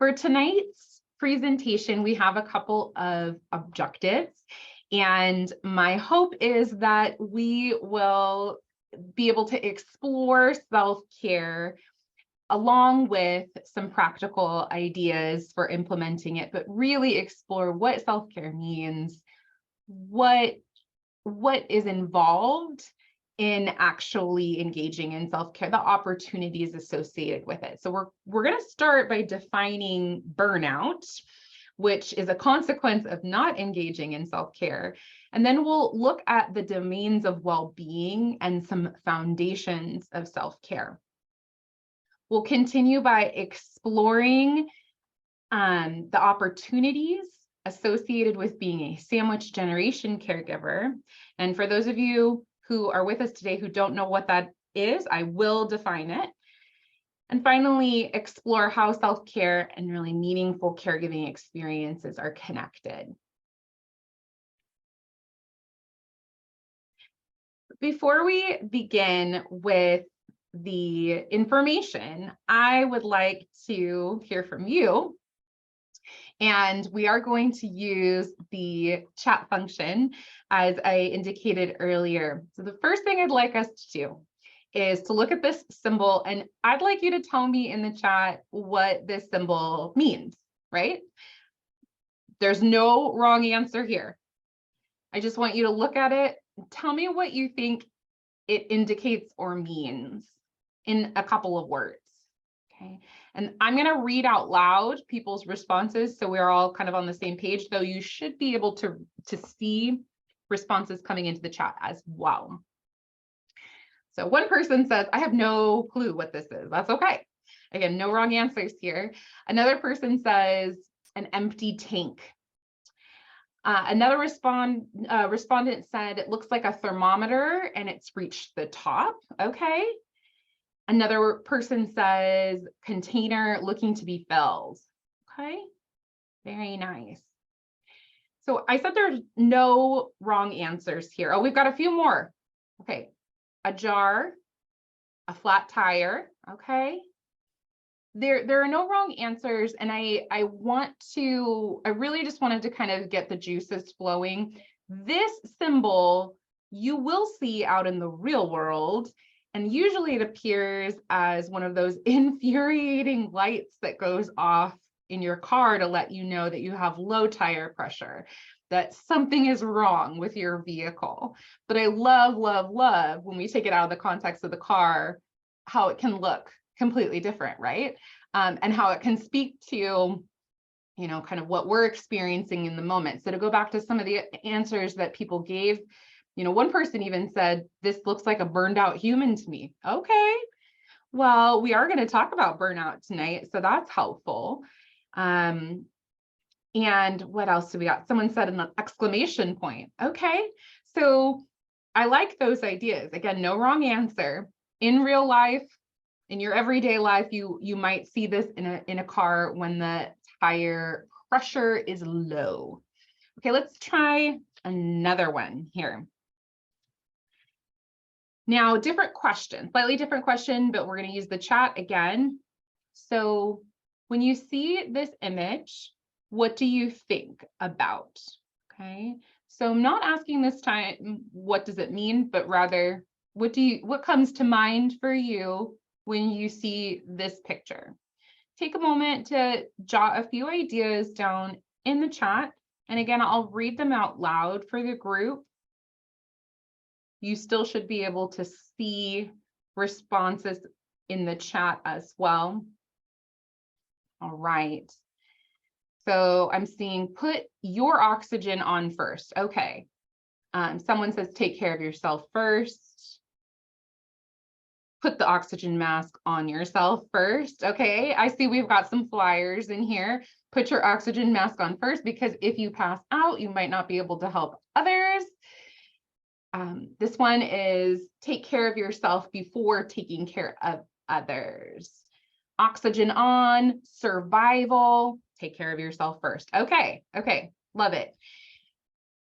For tonight's presentation, we have a couple of objectives, and my hope is that we will be able to explore self-care along with some practical ideas for implementing it, but really explore what self-care means, what is involved in actually engaging in self-care, the opportunities associated with it. So we're going to start by defining burnout, which is a consequence of not engaging in self-care. And then we'll look at the domains of well-being and some foundations of self-care. We'll continue by exploring the opportunities associated with being a sandwich generation caregiver. And for those of you who are with us today who don't know what that is, I will define it. And finally, explore how self-care and really meaningful caregiving experiences are connected. Before we begin with the information, I would like to hear from you. And we are going to use the chat function, as I indicated earlier. So the first thing I'd like us to do is to look at this symbol, and I'd like you to tell me in the chat what this symbol means, right? There's no wrong answer here. I just want you to look at it and tell me what you think it indicates or means in a couple of words, okay? And I'm going to read out loud people's responses so we're all kind of on the same page, though you should be able to see responses coming into the chat as well. So one person says, I have no clue what this is. That's okay. Again, no wrong answers here. Another person says an empty tank. Another respondent said it looks like a thermometer and it's reached the top. Okay. Another person says container looking to be filled. Okay, very nice. So I said there's no wrong answers here. Oh, we've got a few more. Okay, a jar, a flat tire. Okay, there are no wrong answers, and I really just wanted to kind of get the juices flowing. This symbol you will see out in the real world. And usually it appears as one of those infuriating lights that goes off in your car to let you know that you have low tire pressure, that something is wrong with your vehicle. But I love, love, love when we take it out of the context of the car, how it can look completely different, right? And how it can speak to, kind of what we're experiencing in the moment. So to go back to some of the answers that people gave, one person even said, this looks like a burned out human to me. Okay, well, we are going to talk about burnout tonight, so that's helpful. And what else do we got? Someone said an exclamation point. Okay, so I like those ideas. Again, no wrong answer. In real life, in your everyday life, you might see this in a car when the tire pressure is low. Okay, let's try another one here. Now, different question, slightly different question, but we're going to use the chat again. So when you see this image, what do you think about? Okay, so I'm not asking this time, what does it mean, but rather, what comes to mind for you when you see this picture? Take a moment to jot a few ideas down in the chat. And again, I'll read them out loud for the group. You still should be able to see responses in the chat as well. All right. So I'm seeing put your oxygen on first. Okay. Someone says take care of yourself first. Put the oxygen mask on yourself first. Okay. I see we've got some flyers in here. Put your oxygen mask on first, because if you pass out, you might not be able to help others. This one is take care of yourself before taking care of others. Oxygen on, survival, take care of yourself first. Okay, love it.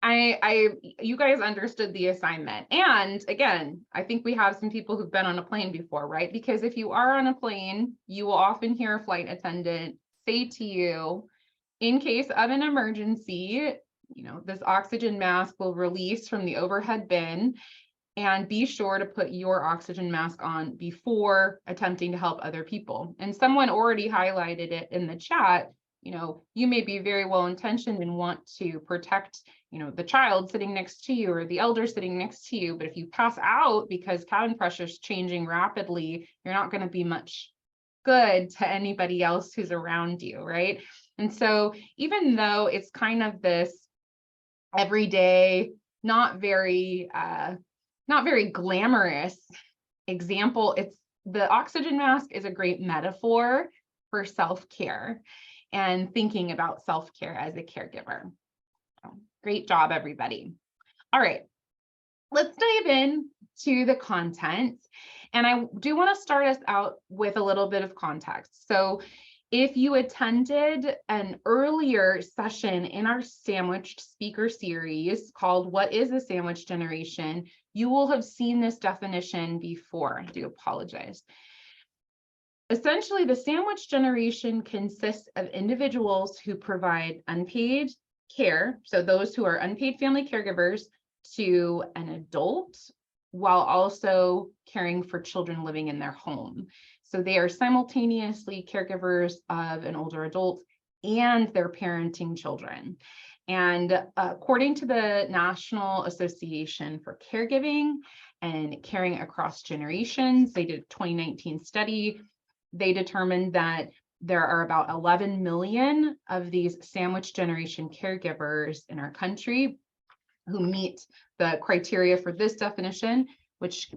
You guys understood the assignment. And again, I think we have some people who've been on a plane before, right? Because if you are on a plane, you will often hear a flight attendant say to you, in case of an emergency, this oxygen mask will release from the overhead bin, and be sure to put your oxygen mask on before attempting to help other people. And someone already highlighted it in the chat. You may be very well intentioned and want to protect, the child sitting next to you or the elder sitting next to you. But if you pass out because cabin pressure is changing rapidly, you're not going to be much good to anybody else who's around you, right? And so even though it's kind of this everyday, not very glamorous example, the oxygen mask is a great metaphor for self-care and thinking about self-care as a caregiver. So, great job, everybody. All right, let's dive in to the content. And I do want to start us out with a little bit of context. So if you attended an earlier session in our sandwiched speaker series called What is a Sandwich Generation, you will have seen this definition before. I do apologize. Essentially, the sandwich generation consists of individuals who provide unpaid care, so those who are unpaid family caregivers, to an adult while also caring for children living in their home. So they are simultaneously caregivers of an older adult and they're parenting children. And according to the National Association for Caregiving and Caring Across Generations, they did a 2019 study. They determined that there are about 11 million of these sandwich generation caregivers in our country who meet the criteria for this definition, which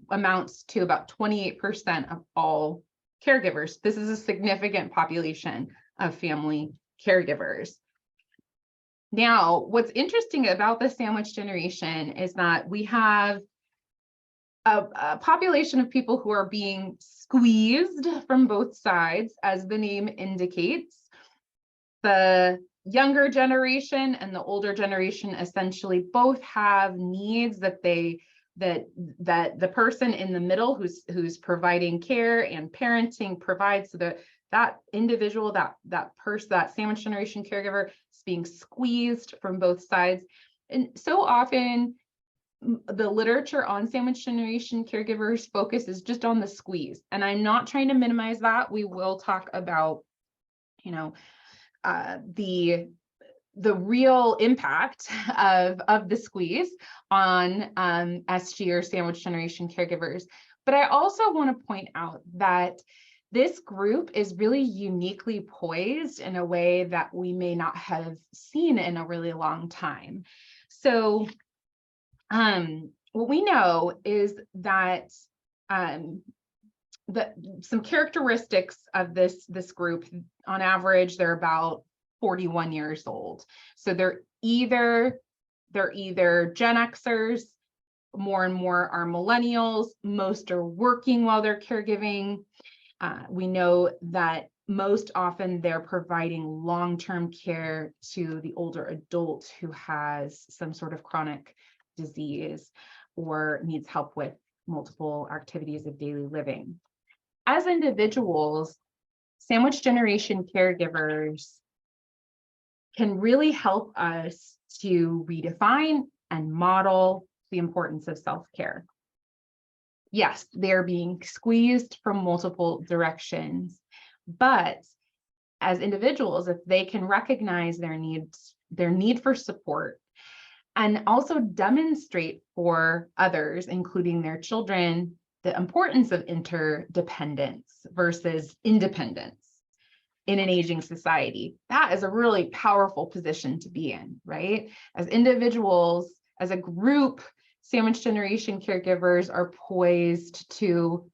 amounts to about 28% of all caregivers. This is a significant population of family caregivers. Now, what's interesting about the sandwich generation is that we have a population of people who are being squeezed from both sides, as the name indicates. The younger generation and the older generation essentially both have needs that the person in the middle who's providing care and parenting provides, so that individual, that person, that sandwich generation caregiver is being squeezed from both sides. And so often the literature on sandwich generation caregivers focuses just on the squeeze. And I'm not trying to minimize that. We will talk about, the real impact of the squeeze on SG or sandwich generation caregivers. But I also want to point out that this group is really uniquely poised in a way that we may not have seen in a really long time. So what we know is that some characteristics of this group, on average, they're about 41 years old. So they're either Gen Xers, more and more are millennials, most are working while they're caregiving. We know that most often they're providing long-term care to the older adult who has some sort of chronic disease or needs help with multiple activities of daily living. As individuals, sandwich generation caregivers can really help us to redefine and model the importance of self-care. Yes, they're being squeezed from multiple directions, but as individuals, if they can recognize their need for support, and also demonstrate for others, including their children, the importance of interdependence versus independence in an aging society, that is a really powerful position to be in, right? As individuals, as a group, sandwich generation caregivers are poised to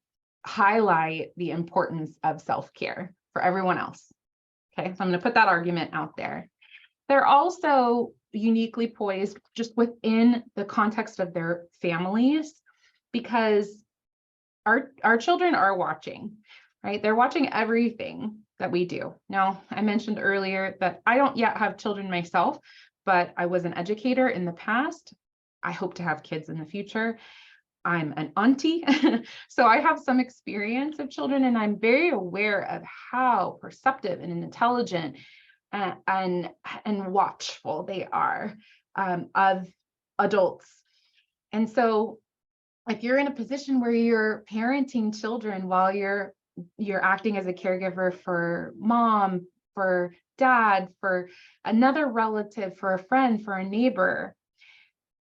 highlight the importance of self-care for everyone else. Okay, so I'm going to put that argument out there. They're also uniquely poised just within the context of their families, because our children are watching, right? They're watching everything that we do. Now, I mentioned earlier that I don't yet have children myself, but I was an educator in the past. I hope to have kids in the future. I'm an auntie, so I have some experience of children, and I'm very aware of how perceptive and intelligent and watchful they are of adults. And so if you're in a position where you're parenting children while you're acting as a caregiver for mom, for dad, for another relative, for a friend, for a neighbor,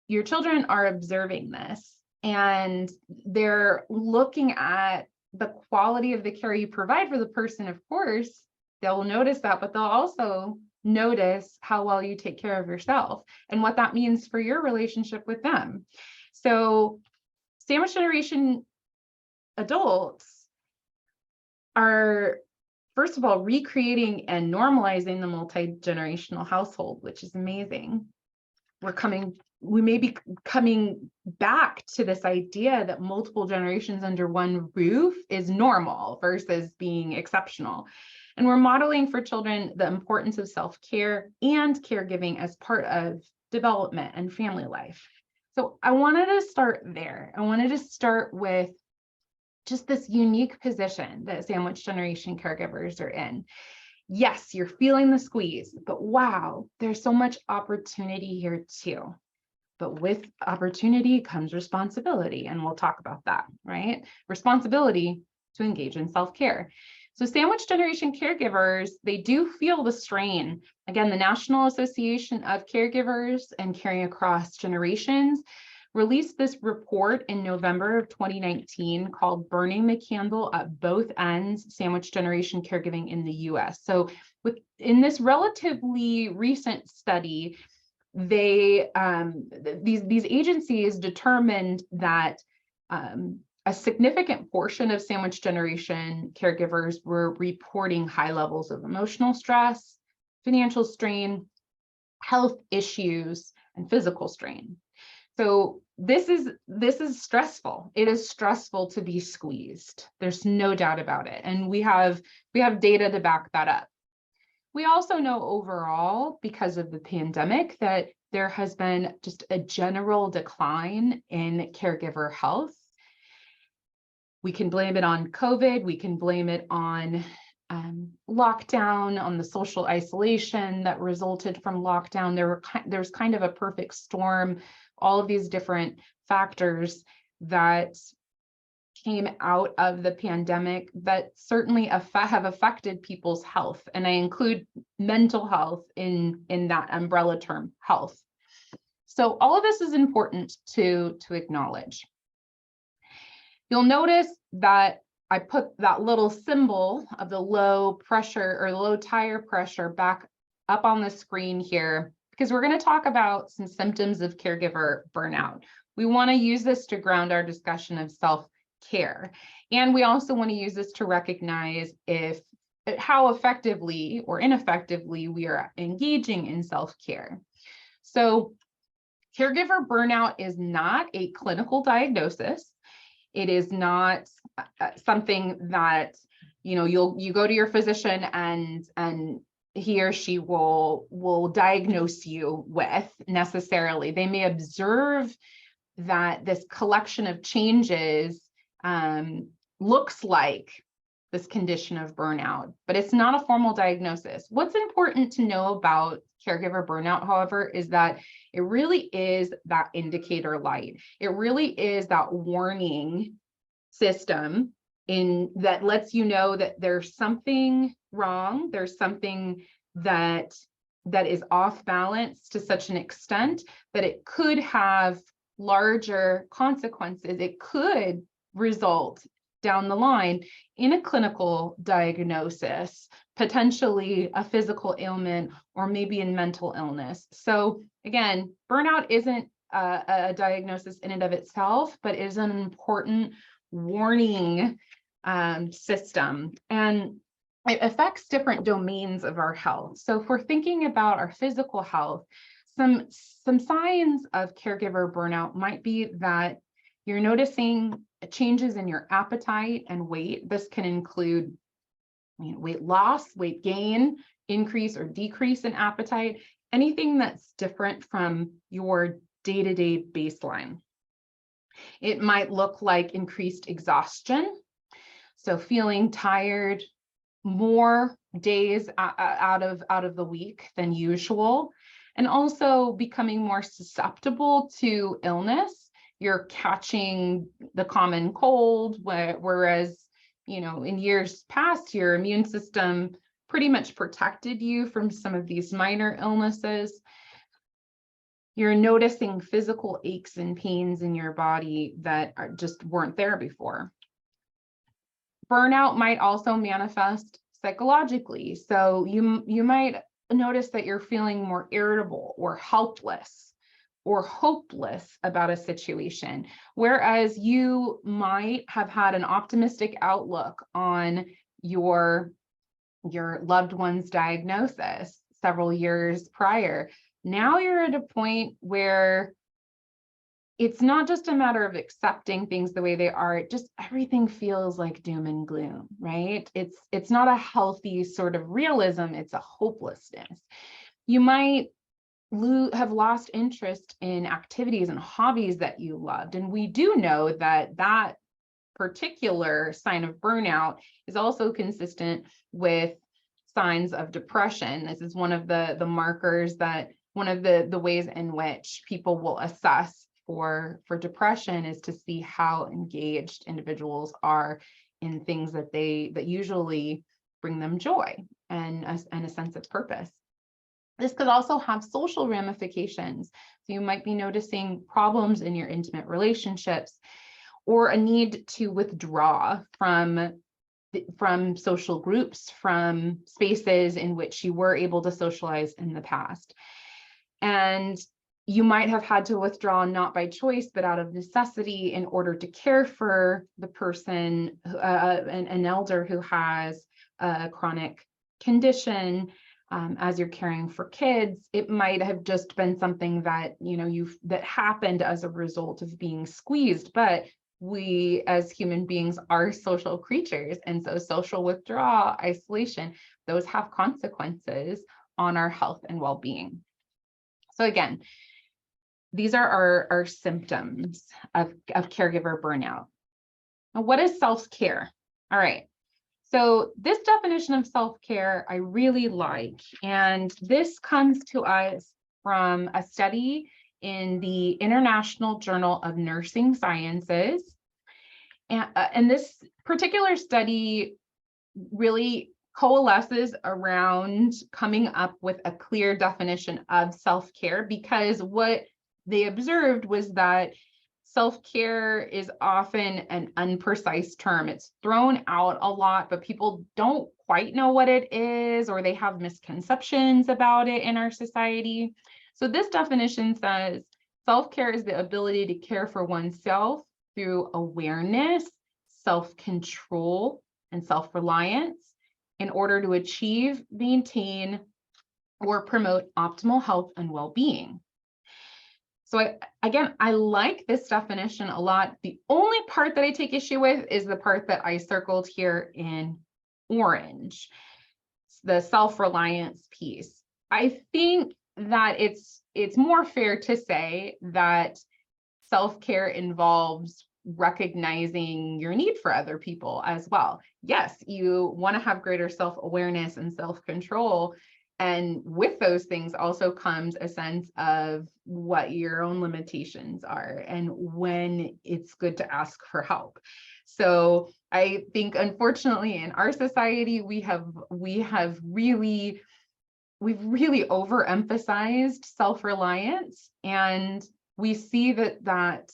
your children are observing this, and they're looking at the quality of the care you provide for the person. Of course, they'll notice that, but they'll also notice how well you take care of yourself and what that means for your relationship with them. So sandwich generation adults are, first of all, recreating and normalizing the multi-generational household, which is amazing. We may be coming back to this idea that multiple generations under one roof is normal versus being exceptional. And we're modeling for children the importance of self-care and caregiving as part of development and family life. So I wanted to start there. I wanted to start with just this unique position that sandwich generation caregivers are in. Yes, you're feeling the squeeze, but wow, there's so much opportunity here too. But with opportunity comes responsibility, and we'll talk about that, right? Responsibility to engage in self-care. So sandwich generation caregivers, they do feel the strain. Again, the National Association of Caregivers and Caring Across Generations released this report in November of 2019 called Burning the Candle at Both Ends, Sandwich Generation Caregiving in the US. So in this relatively recent study, these agencies determined that a significant portion of sandwich generation caregivers were reporting high levels of emotional stress, financial strain, health issues, and physical strain. So this is stressful. It is stressful to be squeezed. There's no doubt about it. And we have data to back that up. We also know overall, because of the pandemic, that there has been just a general decline in caregiver health. We can blame it on COVID. We can blame it on lockdown, on the social isolation that resulted from lockdown. There's kind of a perfect storm, all of these different factors that came out of the pandemic that certainly have affected people's health. And I include mental health in that umbrella term, health. So all of this is important to acknowledge. You'll notice that I put that little symbol of the low pressure or low tire pressure back up on the screen here, because we're going to talk about some symptoms of caregiver burnout. We want to use this to ground our discussion of self-care. And we also want to use this to recognize how effectively or ineffectively we are engaging in self-care. So caregiver burnout is not a clinical diagnosis. It is not something that, you go to your physician and he or she will diagnose you with necessarily. They may observe that this collection of changes looks like this condition of burnout, but it's not a formal diagnosis. What's important to know about caregiver burnout, however, is that it really is that indicator light. It really is that warning system that lets you know that there's something wrong, there's something that is off balance to such an extent that it could have larger consequences. It could result down the line in a clinical diagnosis, potentially a physical ailment, or maybe in mental illness. So again, burnout isn't a diagnosis in and of itself, but is an important warning system, and it affects different domains of our health. So if we're thinking about our physical health, some signs of caregiver burnout might be that you're noticing changes in your appetite and weight. This can include weight loss, weight gain, increase or decrease in appetite, anything that's different from your day-to-day baseline. It might look like increased exhaustion. So feeling tired more days out of the week than usual, and also becoming more susceptible to illness. You're catching the common cold, whereas, you know, in years past, your immune system pretty much protected you from some of these minor illnesses. You're noticing physical aches and pains in your body that just weren't there before. Burnout might also manifest psychologically. So you might notice that you're feeling more irritable or helpless or hopeless about a situation, whereas you might have had an optimistic outlook on your loved one's diagnosis several years prior. Now you're at a point where it's not just a matter of accepting things the way they are. It just, everything feels like doom and gloom, right? It's not a healthy sort of realism, it's a hopelessness. You might have lost interest in activities and hobbies that you loved. And we do know that that particular sign of burnout is also consistent with signs of depression. This is one of the markers, that one of the ways in which people will assess for depression is to see how engaged individuals are in things that usually bring them joy and a sense of purpose. This could also have social ramifications. So you might be noticing problems in your intimate relationships, or a need to withdraw from social groups, from spaces in which you were able to socialize in the past. And you might have had to withdraw not by choice, but out of necessity in order to care for the person, an elder who has a chronic condition. As you're caring for kids, it might have just been something that, you know, that happened as a result of being squeezed. But we as human beings are social creatures. And so social withdrawal, isolation, those have consequences on our health and well-being. So again, these are our symptoms of caregiver burnout. Now, what is self-care? All right. So this definition of self-care I really like, and this comes to us from a study in the International Journal of Nursing Sciences. And this particular study really coalesces around coming up with a clear definition of self-care, because what they observed was that self-care is often an imprecise term. It's thrown out a lot, but people don't quite know what it is, or they have misconceptions about it in our society. So this definition says self-care is the ability to care for oneself through awareness, self-control, and self-reliance in order to achieve, maintain, or promote optimal health and well-being. So I like this definition a lot. The only part that I take issue with is the part that I circled here in orange, the self-reliance piece. I think that it's more fair to say that self-care involves recognizing your need for other people as well. Yes, you want to have greater self-awareness and self-control. And with those things also comes a sense of what your own limitations are and when it's good to ask for help. So I think, unfortunately, in our society, we've really overemphasized self-reliance, and we see that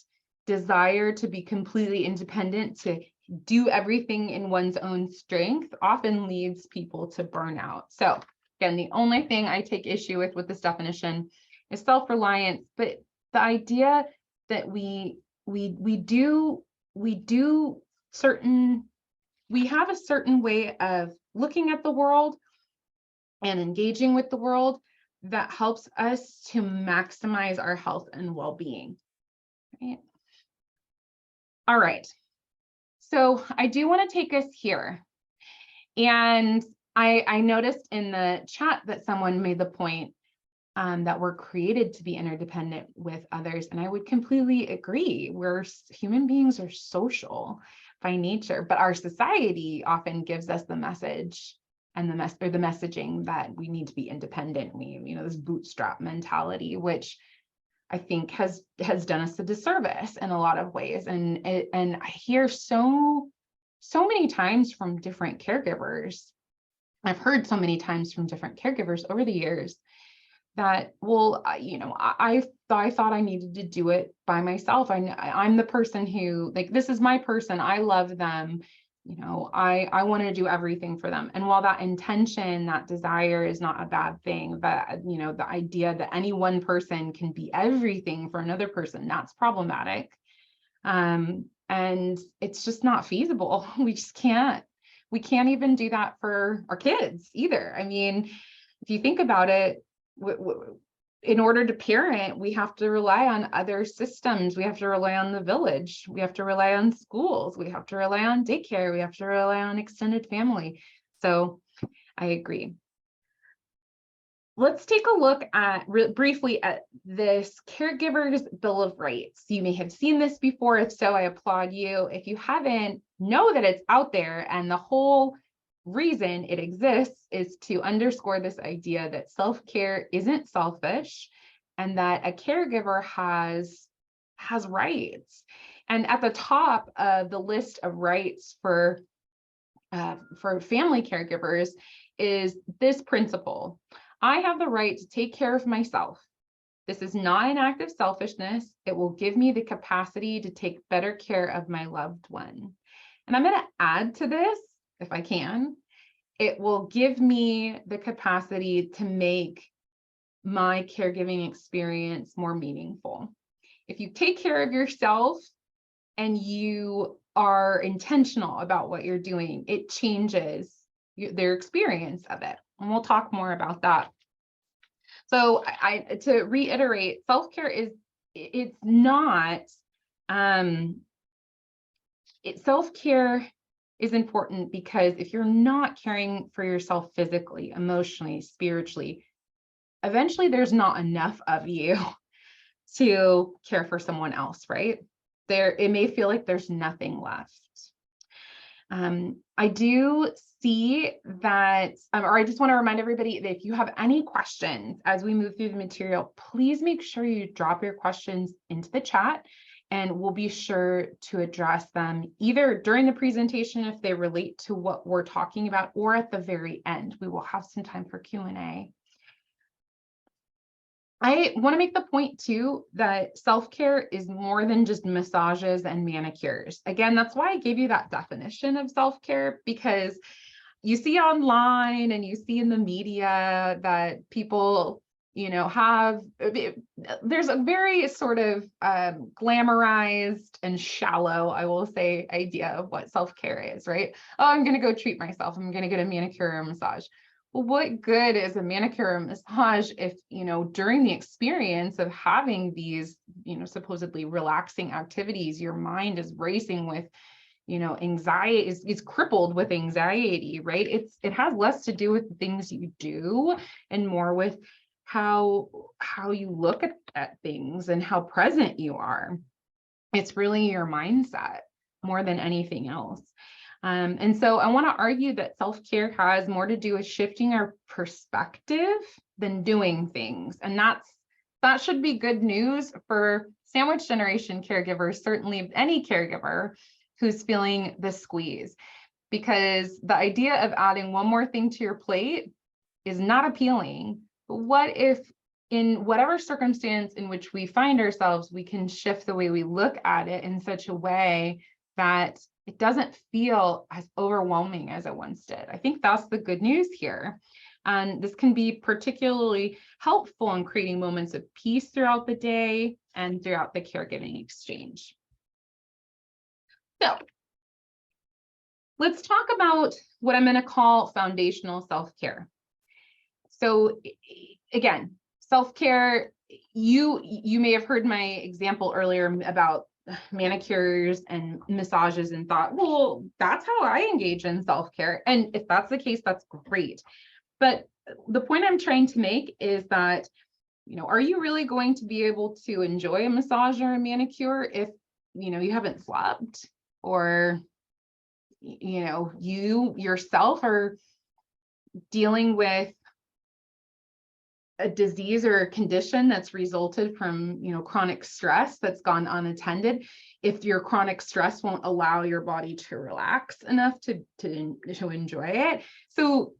desire to be completely independent, to do everything in one's own strength, often leads people to burnout. So again, the only thing I take issue with this definition is self-reliance, but the idea that we have a certain way of looking at the world and engaging with the world that helps us to maximize our health and well-being. Right? All right. So I do want to take us here. And I noticed in the chat that someone made the point that we're created to be interdependent with others. And I would completely agree. Human beings are social by nature, but our society often gives us the message and the messaging that we need to be independent. This bootstrap mentality, which I think has done us a disservice in a lot of ways. And I hear so many times from different caregivers. I've heard so many times from different caregivers over the years that, well, I thought I needed to do it by myself. I'm the person who, like, this is my person. I love them. I want to do everything for them. And while that intention, that desire is not a bad thing, but, the idea that any one person can be everything for another person, that's problematic. And it's just not feasible. We can't even do that for our kids either. I mean, if you think about it, in order to parent, we have to rely on other systems. We have to rely on the village. We have to rely on schools. We have to rely on daycare. We have to rely on extended family. So I agree. Let's take a look at briefly at this Caregivers Bill of Rights. You may have seen this before. If so, I applaud you. If you haven't, know that it's out there, and the whole reason it exists is to underscore this idea that self-care isn't selfish and that a caregiver has rights. And at the top of the list of rights for family caregivers is this principle: I have the right to take care of myself. This is not an act of selfishness. It will give me the capacity to take better care of my loved one. And I'm going to add to this, if I can, it will give me the capacity to make my caregiving experience more meaningful. If you take care of yourself and you are intentional about what you're doing, it changes their experience of it. And we'll talk more about that. So to reiterate, self-care self-care is important because if you're not caring for yourself physically, emotionally, spiritually, eventually there's not enough of you to care for someone else, right? It may feel like there's nothing left. I do see that, or I just want to remind everybody that if you have any questions as we move through the material, please make sure you drop your questions into the chat, and we'll be sure to address them either during the presentation if they relate to what we're talking about, or at the very end. We will have some time for Q&A. I want to make the point too that self-care is more than just massages and manicures. Again, that's why I gave you that definition of self-care, because you see online and you see in the media that people, there's a very sort of glamorized and shallow, I will say, idea of what self-care is, right? Oh, I'm going to go treat myself. I'm going to get a manicure or a massage. Well, what good is a manicure or massage if, during the experience of having these, supposedly relaxing activities, your mind is racing with, anxiety, is crippled with anxiety, right? It has less to do with the things you do and more with how you look at things and how present you are. It's really your mindset more than anything else. And so I want to argue that self-care has more to do with shifting our perspective than doing things. And that should be good news for sandwich generation caregivers, certainly any caregiver who's feeling the squeeze, because the idea of adding one more thing to your plate is not appealing. But what if in whatever circumstance in which we find ourselves, we can shift the way we look at it in such a way that it doesn't feel as overwhelming as it once did. I think that's the good news here. And this can be particularly helpful in creating moments of peace throughout the day and throughout the caregiving exchange. So let's talk about what I'm going to call foundational self-care. So again, self-care, you may have heard my example earlier about manicures and massages and thought, well, that's how I engage in self-care. And if that's the case, that's great. But the point I'm trying to make is that are you really going to be able to enjoy a massage or a manicure if, you haven't slept, or, you yourself are dealing with a disease or a condition that's resulted from, chronic stress that's gone unattended, if your chronic stress won't allow your body to relax enough to enjoy it. So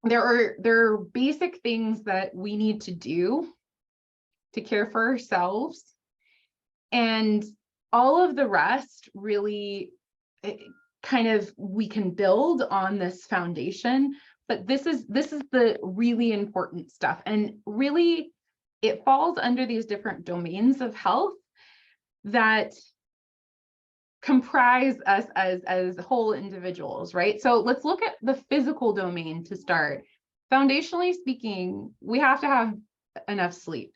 there are basic things that we need to do to care for ourselves, and all of the rest really we can build on this foundation. But this is the really important stuff, and really it falls under these different domains of health that comprise us as whole individuals, right? So let's look at the physical domain to start. Foundationally speaking, we have to have enough sleep.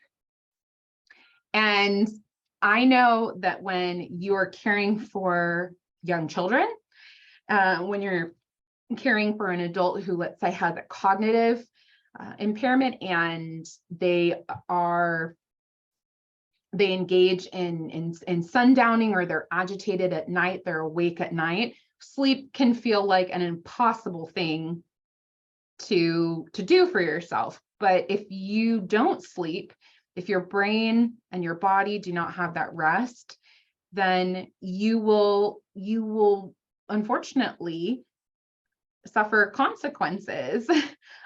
And I know that when you're caring for young children, when you're caring for an adult who, let's say, has a cognitive impairment, and they engage in sundowning, or they're agitated at night, they're awake at night, sleep can feel like an impossible thing to do for yourself. But if you don't sleep, if your brain and your body do not have that rest, then you will unfortunately suffer consequences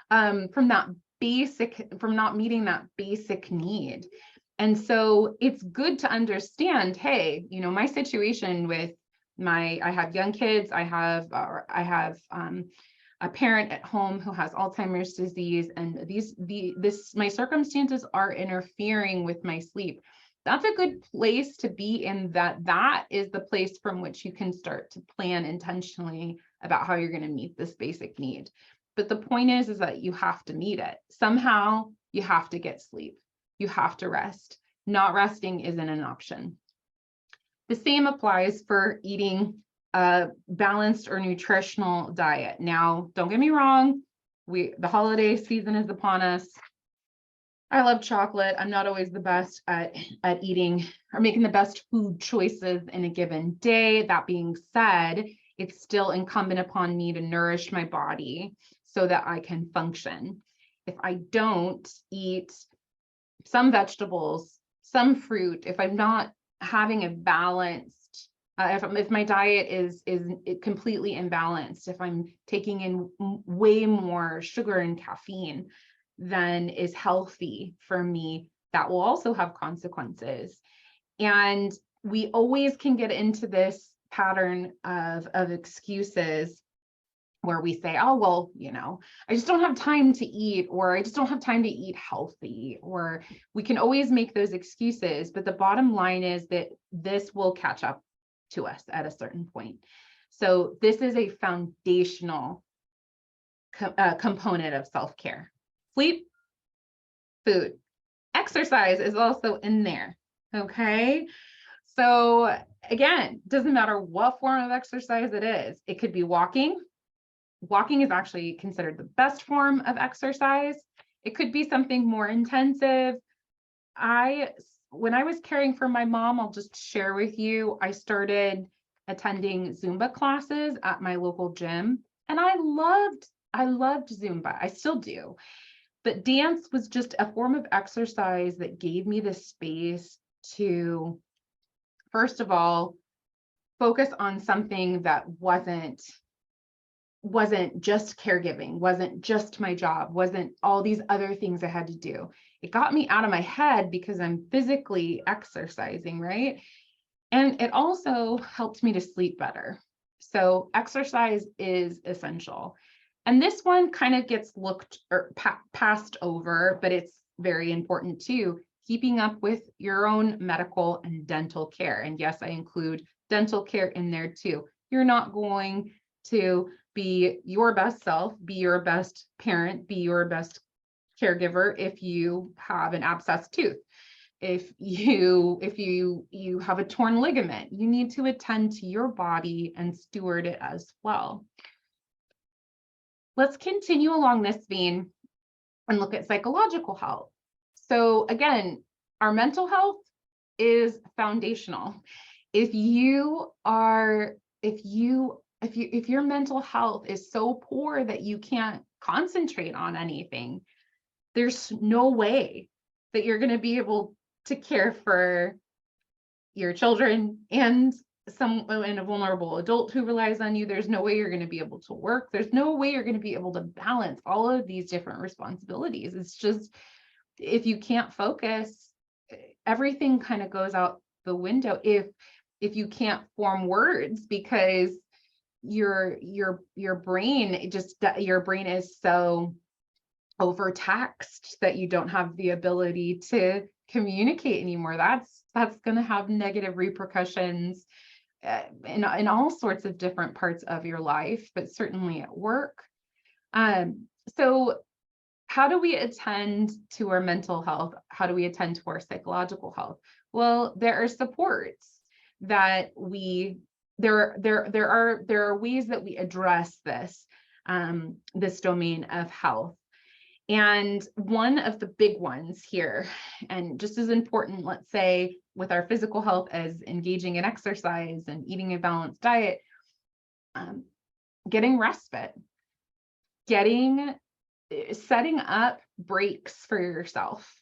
from not meeting that basic need. And so it's good to understand, hey, my situation with I have young kids, I have a parent at home who has Alzheimer's disease, and my circumstances are interfering with my sleep. That's a good place to be in. That is the place from which you can start to plan intentionally about how you're going to meet this basic need. But the point is that you have to meet it. Somehow you have to get sleep. You have to rest. Not resting isn't an option. The same applies for eating a balanced or nutritional diet. Now, don't get me wrong, the holiday season is upon us. I love chocolate. I'm not always the best at eating or making the best food choices in a given day. That being said, it's still incumbent upon me to nourish my body so that I can function. If I don't eat some vegetables, some fruit, if I'm not having a balanced, if my diet is completely imbalanced, if I'm taking in way more sugar and caffeine than is healthy for me, that will also have consequences. And we always can get into this pattern of excuses where we say, oh, well, I just don't have time to eat, or I just don't have time to eat healthy, or we can always make those excuses. But the bottom line is that this will catch up to us at a certain point. So this is a foundational component of self-care. Sleep, food, exercise is also in there. Okay. So again, doesn't matter what form of exercise it is. It could be walking. Walking is actually considered the best form of exercise. It could be something more intensive. When I was caring for my mom, I'll just share with you, I started attending Zumba classes at my local gym, and I loved Zumba. I still do. But dance was just a form of exercise that gave me the space to, first of all, focus on something that wasn't just caregiving, wasn't just my job, wasn't all these other things I had to do. It got me out of my head because I'm physically exercising, right? And it also helped me to sleep better. So exercise is essential. And this one kind of gets passed over, but it's very important too, keeping up with your own medical and dental care. And yes, I include dental care in there too. You're not going to be your best self, be your best parent, be your best caregiver if you have an abscessed tooth. If you have a torn ligament, you need to attend to your body and steward it as well. Let's continue along this vein and look at psychological health. So again, our mental health is foundational. If your mental health is so poor that you can't concentrate on anything, there's no way that you're going to be able to care for your children and a vulnerable adult who relies on you. There's no way you're going to be able to work. There's no way you're going to be able to balance all of these different responsibilities. It's just, if you can't focus, everything kind of goes out the window. If you can't form words because your brain is so overtaxed that you don't have the ability to communicate anymore, that's going to have negative repercussions in all sorts of different parts of your life, but certainly at work. So how do we attend to our mental health? How do we attend to our psychological health? Well, there are supports that there are ways that we address this domain of health. And one of the big ones here, and just as important, let's say, with our physical health as engaging in exercise and eating a balanced diet, getting respite, setting up breaks for yourself,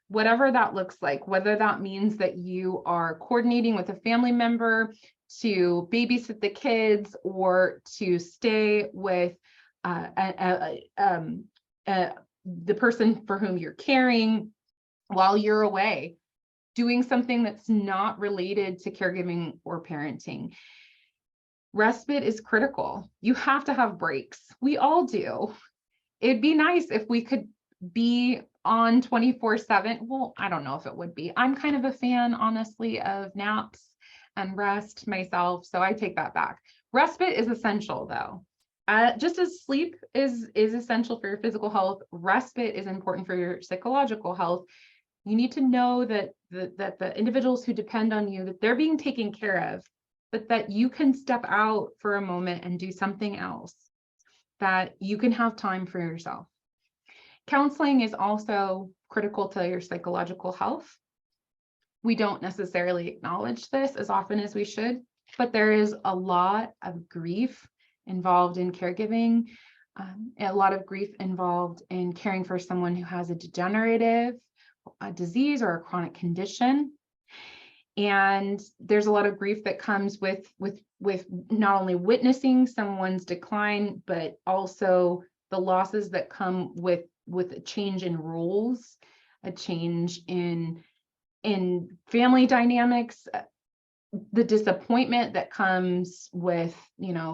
whatever that looks like, whether that means that you are coordinating with a family member to babysit the kids or to stay with the person for whom you're caring while you're away, doing something that's not related to caregiving or parenting. Respite is critical. You have to have breaks. We all do. It'd be nice if we could be on 24/7. Well, I don't know if it would be. I'm kind of a fan, honestly, of naps and rest myself, so I take that back. Respite is essential, though. Just as sleep is essential for your physical health, respite is important for your psychological health. You need to know that the individuals who depend on you, that they're being taken care of, but that you can step out for a moment and do something else, that you can have time for yourself. Counseling is also critical to your psychological health. We don't necessarily acknowledge this as often as we should, but there is a lot of grief involved in caregiving, a lot of grief involved in caring for someone who has a degenerative disease or a chronic condition. And there's a lot of grief that comes with not only witnessing someone's decline, but also the losses that come with a change in roles, a change in family dynamics, the disappointment that comes with,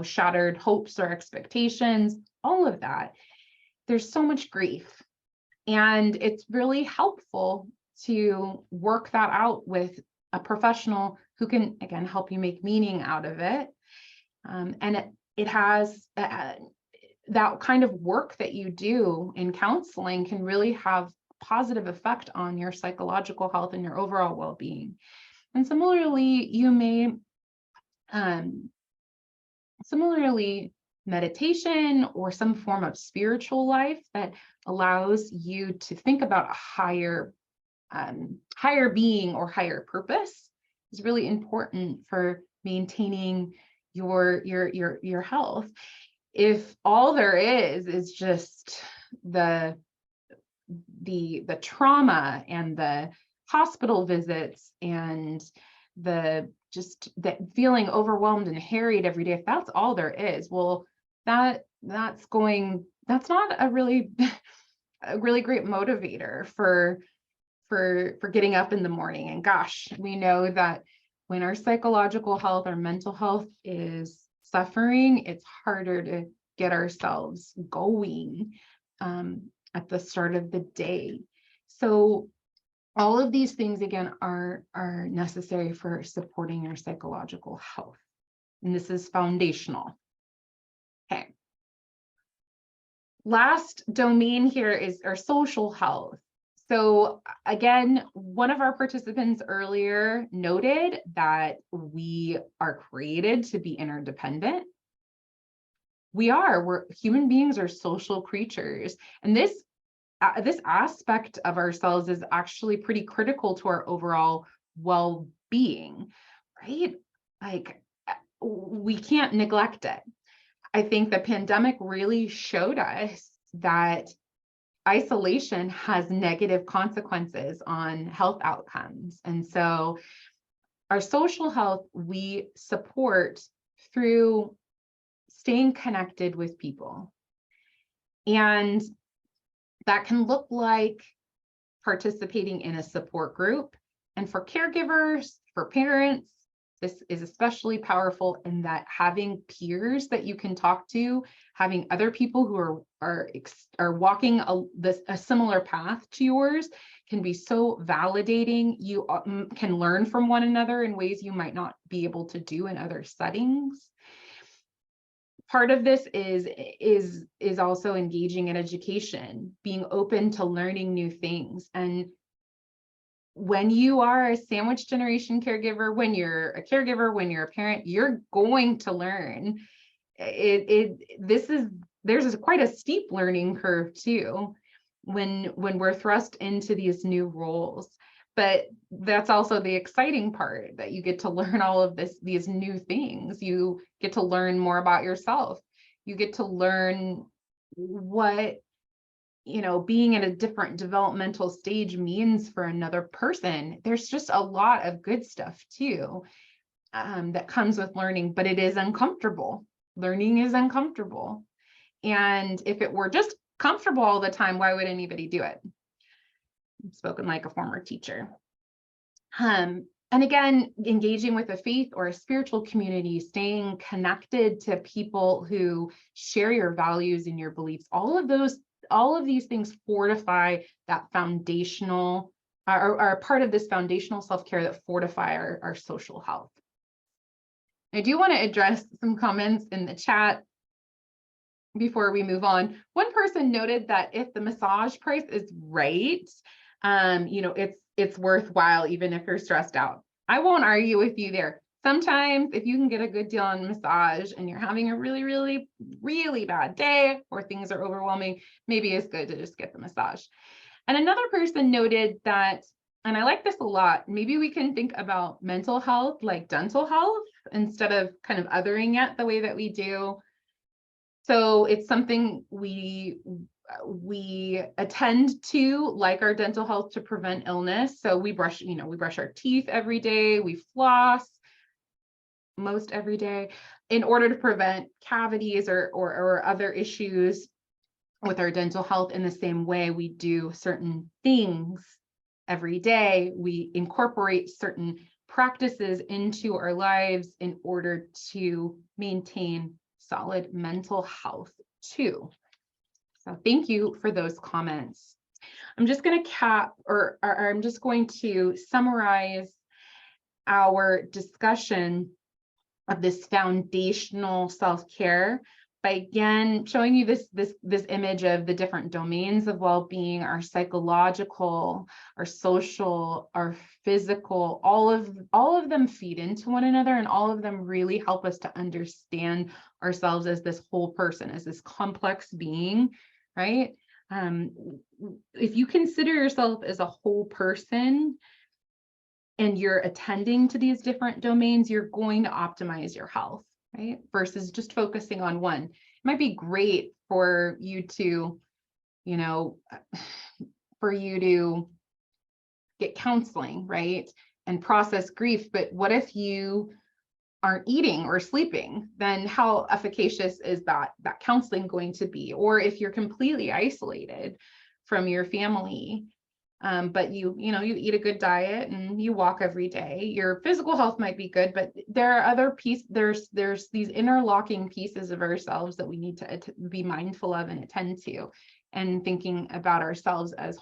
shattered hopes or expectations, all of that. There's so much grief. And it's really helpful to work that out with a professional who can, again, help you make meaning out of it. And it has that kind of work that you do in counseling can really have positive effect on your psychological health and your overall well-being. And similarly, meditation or some form of spiritual life that allows you to think about a higher being or higher purpose is really important for maintaining your health. If all there is just the trauma and the hospital visits and that feeling overwhelmed and harried every day, if that's all there is, well, that's not a really great motivator for getting up in the morning. And gosh, we know that when our psychological health, our mental health is suffering, it's harder to get ourselves going at the start of the day. So all of these things, again, are necessary for supporting your psychological health. And this is foundational. Okay. Last domain here is our social health. So again, one of our participants earlier noted that we are created to be interdependent. We're human beings are social creatures. And this this aspect of ourselves is actually pretty critical to our overall well-being, right? Like, we can't neglect it. I think the pandemic really showed us that isolation has negative consequences on health outcomes. And so our social health, we support through staying connected with people. And that can look like participating in a support group. And for caregivers, for parents, this is especially powerful in that having peers that you can talk to, having other people who are walking a similar path to yours can be so validating. You can learn from one another in ways you might not be able to do in other settings. Part of this is also engaging in education, being open to learning new things. And when you are a sandwich generation caregiver, when you're a caregiver, when you're a parent, you're going to learn. There's quite a steep learning curve too, when we're thrust into these new roles. But that's also the exciting part, that you get to learn all of these new things. You get to learn more about yourself. You get to learn what, being at a different developmental stage means for another person. There's just a lot of good stuff too, that comes with learning, but it is uncomfortable. Learning is uncomfortable. And if it were just comfortable all the time, why would anybody do it? I'm spoken like a former teacher. And again, engaging with a faith or a spiritual community, staying connected to people who share your values and your beliefs, all of these things fortify that foundational, are part of this foundational self-care that fortify our social health. I do want to address some comments in the chat before we move on. One person noted that if the massage price is right, it's worthwhile even if you're stressed out. I won't argue with you there. Sometimes if you can get a good deal on massage and you're having a really, really, really bad day or things are overwhelming, maybe it's good to just get the massage. And another person noted that, and I like this a lot, maybe we can think about mental health like dental health instead of kind of othering it the way that we do. So it's something we attend to, like our dental health, to prevent illness. So we brush our teeth every day, we floss most every day in order to prevent cavities or other issues with our dental health. In the same way we do certain things every day, we incorporate certain practices into our lives in order to maintain solid mental health too. So thank you for those comments. I'm just going to I'm just going to summarize our discussion of this foundational self-care by again showing you this image of the different domains of well-being: our psychological, our social, our physical. All of them feed into one another, and all of them really help us to understand ourselves as this whole person, as this complex being, right? If you consider yourself as a whole person and you're attending to these different domains, you're going to optimize your health, right? Versus just focusing on one. It might be great for you to, get counseling, right? And process grief. But what if you aren't eating or sleeping? Then how efficacious is that counseling going to be? Or if you're completely isolated from your family, but you eat a good diet and you walk every day, your physical health might be good, but there are other pieces, there's these interlocking pieces of ourselves that we need to be mindful of and attend to, and thinking about ourselves as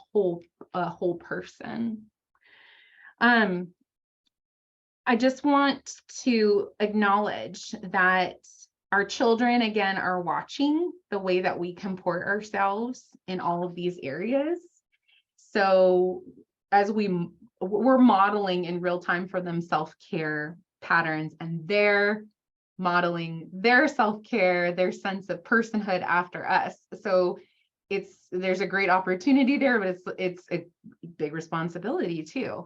a whole person. I just want to acknowledge that our children, again, are watching the way that we comport ourselves in all of these areas. So as we're modeling in real time for them self-care patterns, and they're modeling their self-care, their sense of personhood after us. So there's a great opportunity there, but it's a big responsibility too.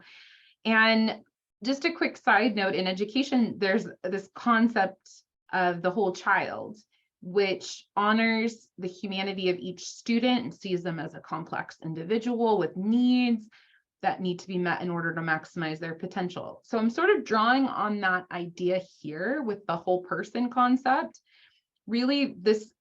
And just a quick side note, in education, there's this concept of the whole child, which honors the humanity of each student and sees them as a complex individual with needs that need to be met in order to maximize their potential. So I'm sort of drawing on that idea here with the whole person concept. Really, this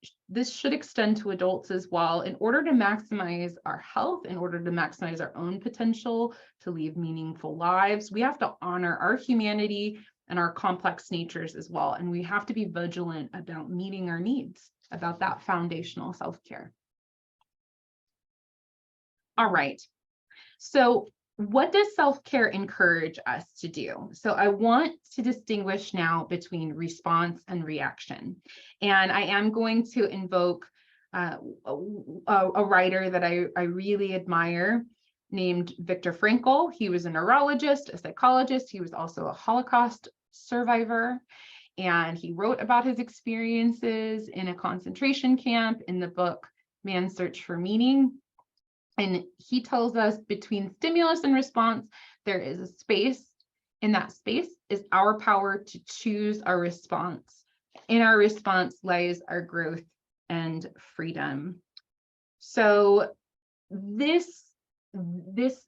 should extend to adults as well. In order to maximize our health, in order to maximize our own potential to lead meaningful lives, we have to honor our humanity and our complex natures as well. And we have to be vigilant about meeting our needs, about that foundational self-care. All right. So what does self-care encourage us to do? So I want to distinguish now between response and reaction. And I am going to invoke a writer that I really admire named Viktor Frankl. He was a neurologist, a psychologist. He was also a Holocaust survivor. And he wrote about his experiences in a concentration camp in the book, Man's Search for Meaning. And he tells us between stimulus and response, there is a space. In that space is our power to choose our response. In our response lies our growth and freedom. So this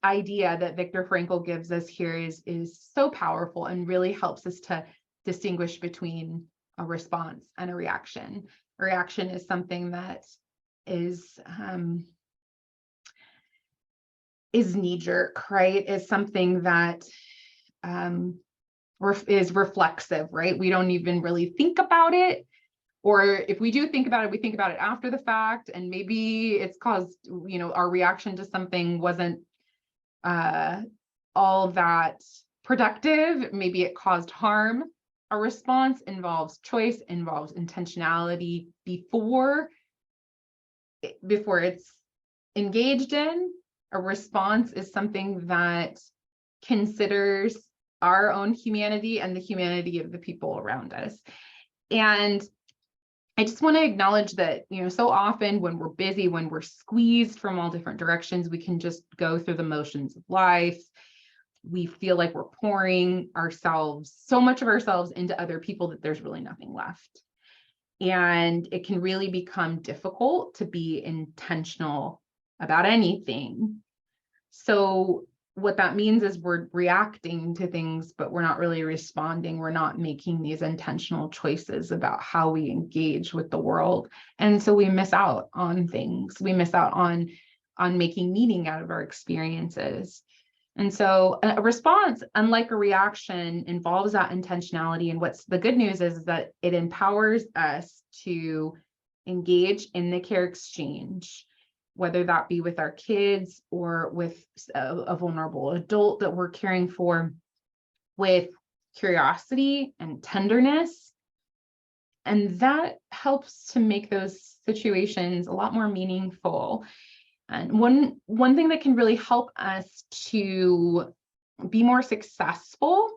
idea that Viktor Frankl gives us here is so powerful and really helps us to distinguish between a response and a reaction. A reaction is something that is knee-jerk, right? Is something that is reflexive, right? We don't even really think about it. Or if we do think about it, we think about it after the fact, and maybe it's caused, our reaction to something wasn't all that productive. Maybe it caused harm. A response involves choice, involves intentionality before it's engaged in. A response is something that considers our own humanity and the humanity of the people around us. And I just want to acknowledge that, so often when we're busy, when we're squeezed from all different directions, we can just go through the motions of life. We feel like we're pouring so much of ourselves into other people that there's really nothing left. And it can really become difficult to be intentional about anything. So what that means is we're reacting to things, but we're not really responding. We're not making these intentional choices about how we engage with the world. And so we miss out on things. We miss out on making meaning out of our experiences. And so a response, unlike a reaction, involves that intentionality. And what's the good news is that it empowers us to engage in the care exchange, whether that be with our kids or with a vulnerable adult that we're caring for, with curiosity and tenderness. And that helps to make those situations a lot more meaningful. And one thing that can really help us to be more successful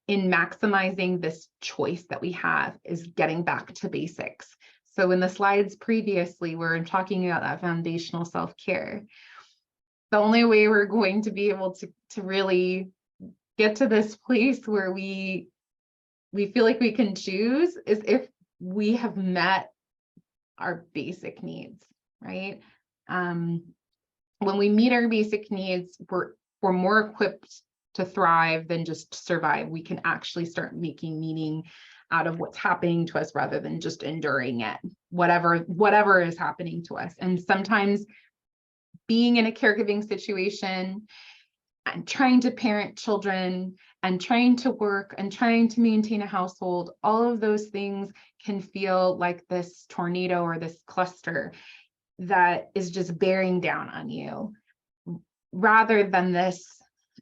in maximizing this choice that we have is getting back to basics. So in the slides previously, we're talking about that foundational self-care. The only way we're going to be able to really get to this place where we feel like we can choose is if we have met our basic needs, right? When we meet our basic needs, we're more equipped to thrive than just survive. We can actually start making meaning out of what's happening to us rather than just enduring it, whatever is happening to us. And sometimes being in a caregiving situation and trying to parent children and trying to work and trying to maintain a household, all of those things can feel like this tornado or this cluster that is just bearing down on you, rather than this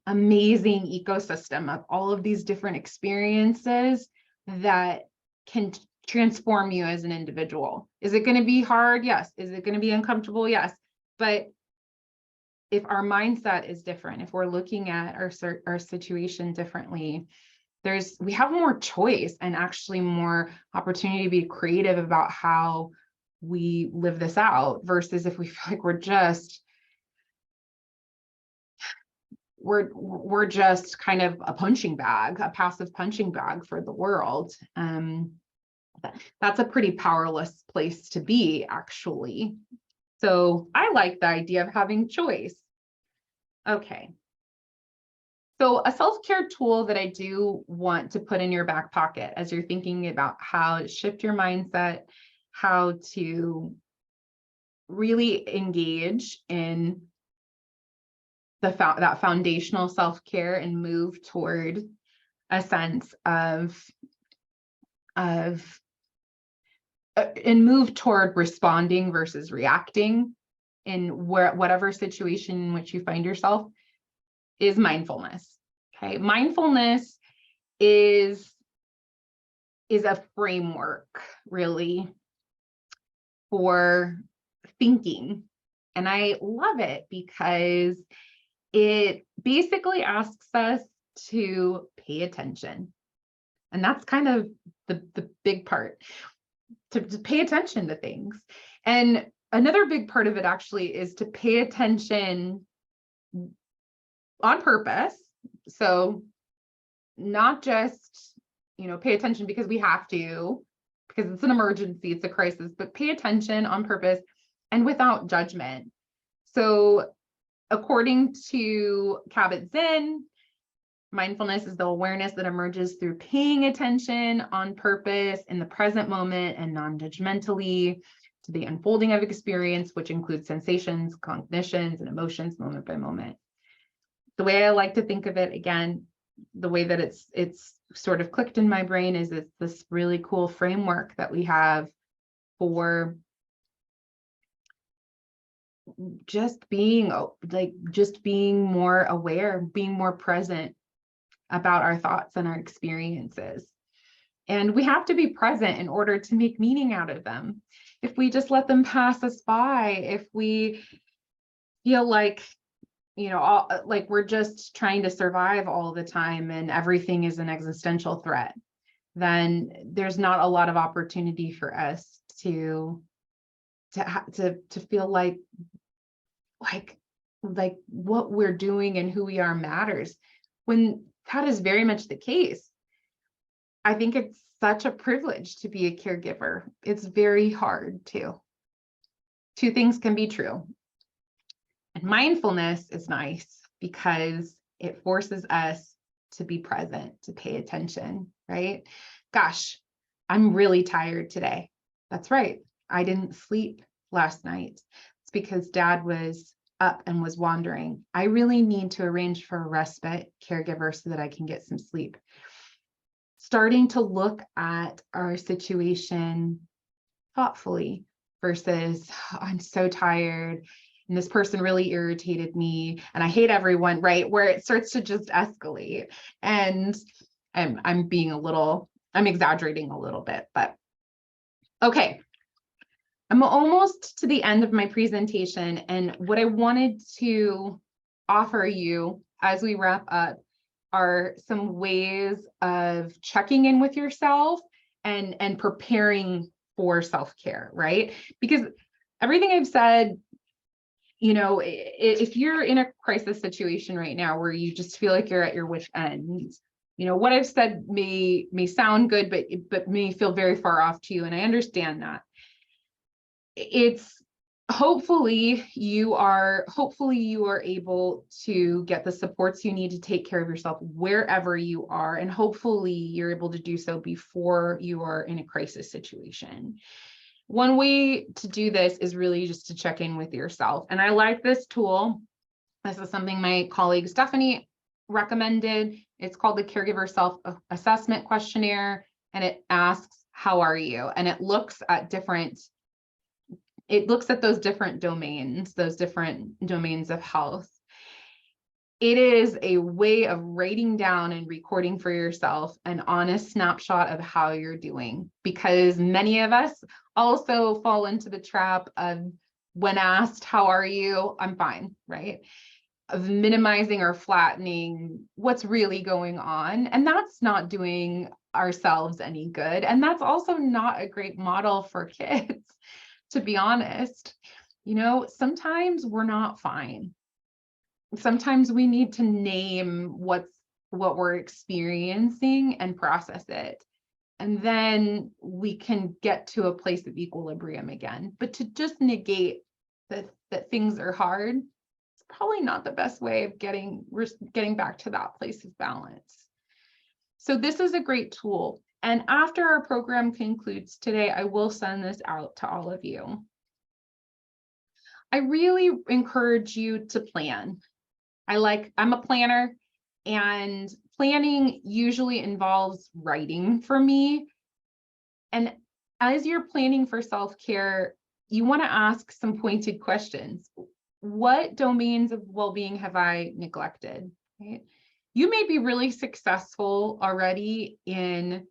amazing ecosystem of all of these different experiences that can transform you as an individual. Is it going to be hard? Yes. Is it going to be uncomfortable? Yes. But if our mindset is different, if we're looking at our situation differently, we have more choice and actually more opportunity to be creative about how we live this out, versus if we feel like we're just kind of a punching bag, a passive punching bag for the world. That's a pretty powerless place to be, actually. So I like the idea of having choice. Okay. So a self-care tool that I do want to put in your back pocket as you're thinking about how to shift your mindset, how to really engage in that foundational self-care and move toward a sense of and move toward responding versus reacting in whatever situation in which you find yourself, is mindfulness. Okay, mindfulness is a framework, really, for thinking. And I love it because it basically asks us to pay attention. And that's kind of the big part, to pay attention to things. And another big part of it actually is to pay attention on purpose. So not just, pay attention because we have to, because it's an emergency, it's a crisis, but pay attention on purpose and without judgment. So according to Kabat-Zinn, mindfulness is the awareness that emerges through paying attention on purpose in the present moment and non-judgmentally to the unfolding of experience, which includes sensations, cognitions, and emotions moment by moment. The way I like to think of it, again, the way that it's sort of clicked in my brain, is it's this really cool framework that we have for just being more aware, being more present about our thoughts and our experiences. And we have to be present in order to make meaning out of them. If we just let them pass us by, if we feel like, like we're just trying to survive all the time and everything is an existential threat, then there's not a lot of opportunity for us to feel like what we're doing and who we are matters, when that is very much the case. I think it's such a privilege to be a caregiver. It's very hard too. Two things can be true. And mindfulness is nice because it forces us to be present, to pay attention, right? Gosh, I'm really tired today. That's right. I didn't sleep last night. It's because Dad was up and was wandering. I really need to arrange for a respite caregiver so that I can get some sleep. Starting to look at our situation thoughtfully versus, oh, I'm so tired and this person really irritated me and I hate everyone, right? Where it starts to just escalate. And I'm exaggerating a little bit, but okay. I'm almost to the end of my presentation, and what I wanted to offer you as we wrap up are some ways of checking in with yourself and preparing for self-care, right? Because everything I've said, if you're in a crisis situation right now where you just feel like you're at your wit's end, what I've said may sound good, but may feel very far off to you, and I understand that. It's hopefully you are able to get the supports you need to take care of yourself wherever you are, and hopefully you're able to do so before you are in a crisis situation. One way to do this is really just to check in with yourself, and I like this tool. This is something my colleague Stephanie recommended. It's called the Caregiver Self-Assessment Questionnaire, and it asks, how are you? And it looks at those different domains of health. It is a way of writing down and recording for yourself an honest snapshot of how you're doing, because many of us also fall into the trap of, when asked, how are you? I'm fine, right? Of minimizing or flattening what's really going on. And that's not doing ourselves any good. And that's also not a great model for kids. to be honest, sometimes we're not fine. Sometimes we need to name what we're experiencing and process it. And then we can get to a place of equilibrium again. But to just negate that things are hard, it's probably not the best way of getting back to that place of balance. So this is a great tool. And after our program concludes today, I will send this out to all of you. I really encourage you to plan. I'm a planner, and planning usually involves writing for me. And as you're planning for self-care, you want to ask some pointed questions. What domains of well-being have I neglected? Right? You may be really successful already in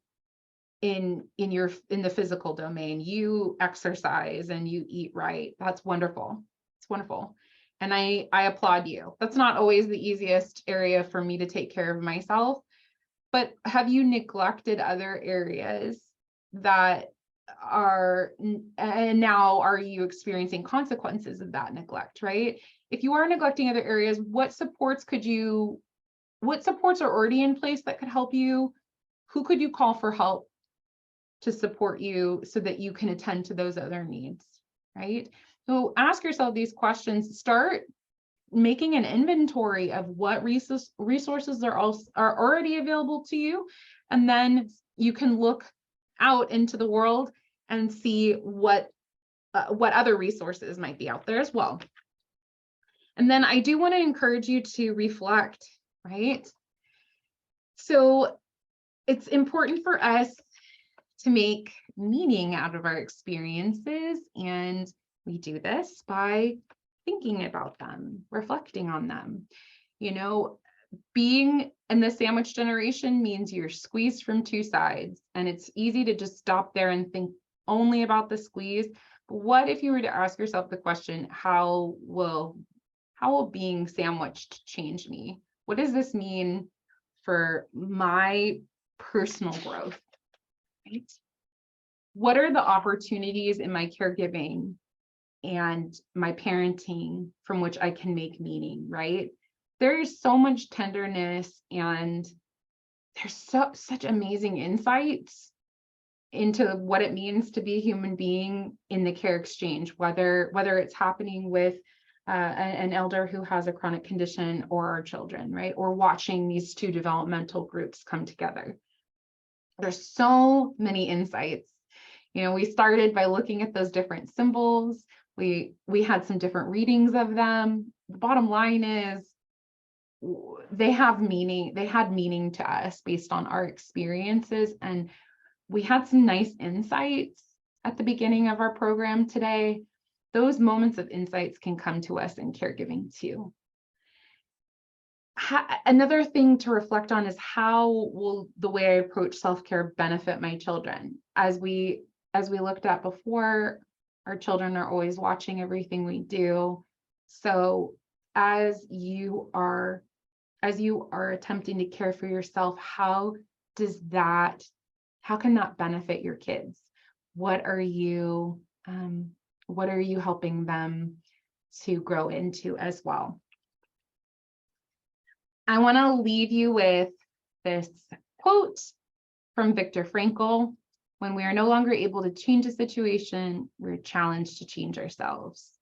the physical domain. You exercise and you eat right. That's wonderful. It's wonderful. And I applaud you. That's not always the easiest area for me to take care of myself, but have you neglected other areas that and now are you experiencing consequences of that neglect, right? If you are neglecting other areas, what supports are already in place that could help you? Who could you call for help to support you so that you can attend to those other needs, right? So ask yourself these questions. Start making an inventory of what resources are already available to you, and then you can look out into the world and see what other resources might be out there as well. And then I do want to encourage you to reflect, right? So it's important for us to make meaning out of our experiences, and we do this by thinking about them, reflecting on them. Being in the sandwich generation means you're squeezed from two sides, and it's easy to just stop there and think only about the squeeze. But what if you were to ask yourself the question, how will being sandwiched change me? What does this mean for my personal growth? Right? What are the opportunities in my caregiving and my parenting from which I can make meaning, right? There is so much tenderness, and there's such amazing insights into what it means to be a human being in the care exchange, whether it's happening with an elder who has a chronic condition or our children, right? Or watching these two developmental groups come together. There's so many insights. We started by looking at those different symbols. We had some different readings of them. The bottom line is they have meaning. They had meaning to us based on our experiences. And we had some nice insights at the beginning of our program today. Those moments of insights can come to us in caregiving too. Another thing to reflect on is how will the way I approach self-care benefit my children? As we looked at before, our children are always watching everything we do. So as you are attempting to care for yourself, how can that benefit your kids? What are you helping them to grow into as well? I want to leave you with this quote from Viktor Frankl. When we are no longer able to change a situation, we're challenged to change ourselves.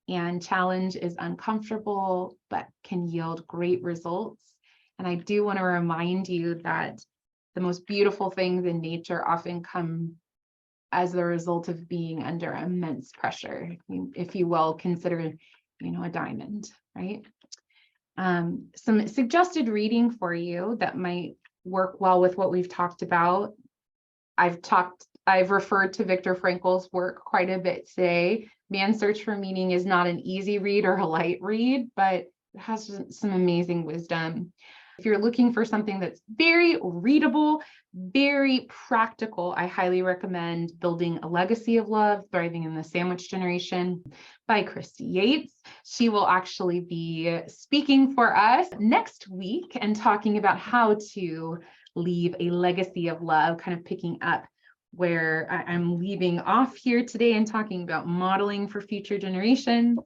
And challenge is uncomfortable, but can yield great results. And I do want to remind you that the most beautiful things in nature often come as the result of being under immense pressure. If you will, consider, a diamond, right? Some suggested reading for you that might work well with what we've talked about. I've referred to Viktor Frankl's work quite a bit today. Man's Search for Meaning is not an easy read or a light read, but it has some amazing wisdom. If you're looking for something that's very readable, very practical, I highly recommend Building a Legacy of Love, Thriving in the Sandwich Generation by Christy Yates. She will actually be speaking for us next week and talking about how to leave a legacy of love, kind of picking up where I'm leaving off here today and talking about modeling for future generations.